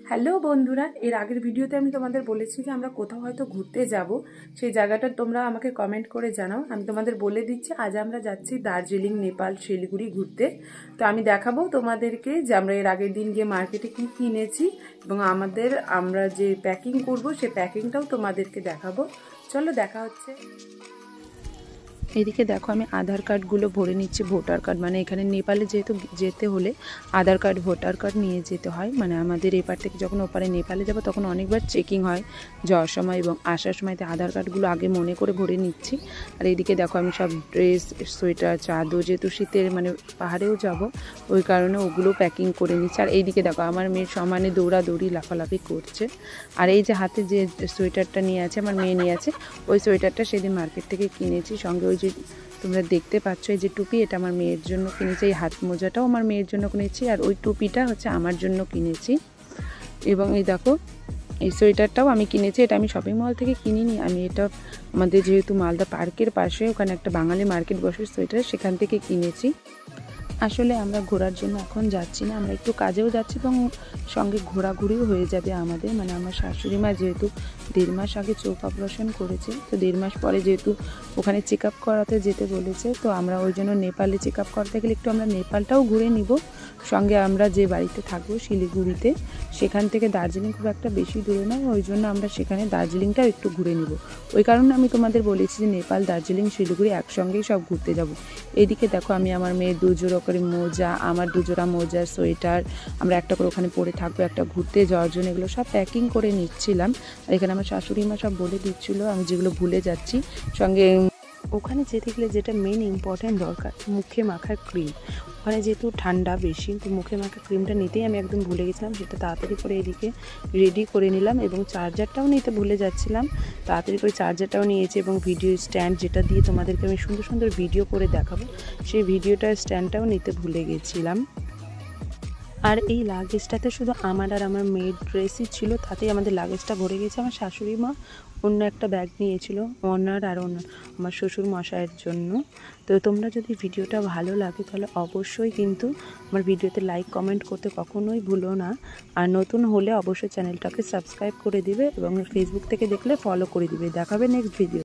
Hello বন্ধুরা, এর আগের ভিডিওতে আমি তোমাদের বলেছি যে আমরা কোথাও হয়তো ঘুরতে যাব। সেই জায়গাটা তোমরা আমাকে কমেন্ট করে জানাও। আমি তোমাদের বলে দিচ্ছি, আজ আমরা যাচ্ছি দার্জিলিং, নেপাল, শিলিগুড়ি ঘুরতে। তো আমি দেখাবো তোমাদেরকে যে আমরা এর আগের দিন গিয়ে মার্কেটে কি কিনেছি এবং আমরা যে প্যাকিং করব সেই প্যাকিংটাও তোমাদেরকে দেখাবো। চলো দেখা হচ্ছে। এদিকে দেখো আমি আধার কার্ডগুলো ভরে নিচ্ছি, ভোটার কার্ড, মানে এখানে নেপালে যেহেতু যেতে হলে আধার কার্ড ভোটার কার্ড নিয়ে যেতে হয়। মানে আমাদের এপার থেকে যখন ওপারে নেপালে যাব তখন অনেকবার চেকিং হয় যাওয়ার সময় এবং আসার সময়তে আধার কার্ডগুলো আগে মনে করে ভরে নিচ্ছি। আর এইদিকে দেখো আমি সব ড্রেস, সোয়েটার, চাদর, যেহেতু শীতের মানে পাহাড়েও যাব ওই কারণে ওগুলো প্যাকিং করে নিচ্ছি। আর এইদিকে দেখো আমার মেয়ের সমানে দৌড়াদৌড়ি লাফালাফি করছে। আর এই যে হাতে যে সোয়েটারটা নিয়ে আছে আমার মেয়ে নিয়ে আছে, ওই সোয়েটারটা সেদিন মার্কেট থেকে কিনেছি। সঙ্গে ওই যে তোমরা দেখতে পাচ্ছ এই যে টুপি, এটা আমার মেয়ের জন্য কিনেছি। এই হাত মোজাটাও আমার মেয়ের জন্য কিনেছি, আর ওই টুপিটা হচ্ছে আমার জন্য কিনেছি। এবং এই দেখো এই সোয়েটারটাও আমি কিনেছি, এটা আমি শপিং মল থেকে কিনিনি। আমি এটা আমাদের যেহেতু মালদা পার্কের পাশে ওখানে একটা বাঙালি মার্কেট বসে সোয়েটার, সেখান থেকে কিনেছি। আসলে আমরা ঘোরার জন্য এখন যাচ্ছি না, আমরা একটু কাজেও যাচ্ছি এবং সঙ্গে ঘোরাঘুরিও হয়ে যাবে আমাদের। মানে আমার শাশুড়ি মা যেহেতু 1.5 মাস আগে চোখ অপারেশন করেছে, তো 1.5 মাস পরে যেহেতু ওখানে চেক আপ করাতে যেতে বলেছে, তো আমরা ওই জন্য নেপালে চেক আপ করতে গেলে একটু আমরা নেপালটাও ঘুরে নিব। সঙ্গে আমরা যে বাড়িতে থাকবো শিলিগুড়িতে, সেখান থেকে দার্জিলিং খুব একটা বেশি দূরে নয়, ওই জন্য আমরা সেখানে দার্জিলিংটাও একটু ঘুরে নিব। ওই কারণে আমি তোমাদের বলেছি যে নেপাল, দার্জিলিং, শিলিগুড়ি একসঙ্গেই সব ঘুরতে যাব। এইদিকে দেখো আমি আমার মেয়ের 2 জোড়া করে মোজা, আমার 2 জোড়া মোজা, সোয়েটার, আমরা একটা করে ওখানে পরে থাকবো একটা ঘুরতে যাওয়ার জন্য, এগুলো সব প্যাকিং করে নিচ্ছিলাম। আর এখানে আমার শাশুড়ি মা সব বলে দিচ্ছিলো, আমি যেগুলো ভুলে যাচ্ছি। সঙ্গে ওখানে যেতে গেলে যেটা মেন ইম্পর্ট্যান্ট দরকার, মুখে মাখার ক্রিম। ওখানে যেহেতু ঠান্ডা বেশি, তো মুখে মাখার ক্রিমটা নিতেই আমি একদম ভুলে গেছিলাম, সেটা তাড়াতাড়ি করে এদিকে রেডি করে নিলাম। এবং চার্জারটাও নিতে ভুলে যাচ্ছিলাম, তাড়াতাড়ি করে চার্জারটাও নিয়েছি। এবং ভিডিও স্ট্যান্ড, যেটা দিয়ে তোমাদেরকে আমি সুন্দর সুন্দর ভিডিও করে দেখাবো, সেই ভিডিওটার স্ট্যান্ডটাও নিতে ভুলে গেছিলাম। আর এই লাগেজটাতে শুধু আমার আর আমার মেয়ের ড্রেসই ছিল, তাতেই আমাদের লাগেজটা ভরে গেছে। আমার শাশুড়ি মা অন্য একটা ব্যাগ নিয়েছিল ওনার আর আমার শ্বশুর মশাইয়ের জন্য। তো তোমরা যদি ভিডিওটা ভালো লাগে তাহলে অবশ্যই কিন্তু আমার ভিডিওতে লাইক কমেন্ট করতে কখনোই ভুলো না। আর নতুন হলে অবশ্যই চ্যানেলটাকে সাবস্ক্রাইব করে দিবে এবং ফেসবুক থেকে দেখলে ফলো করে দিবে। দেখাবে নেক্সট ভিডিও।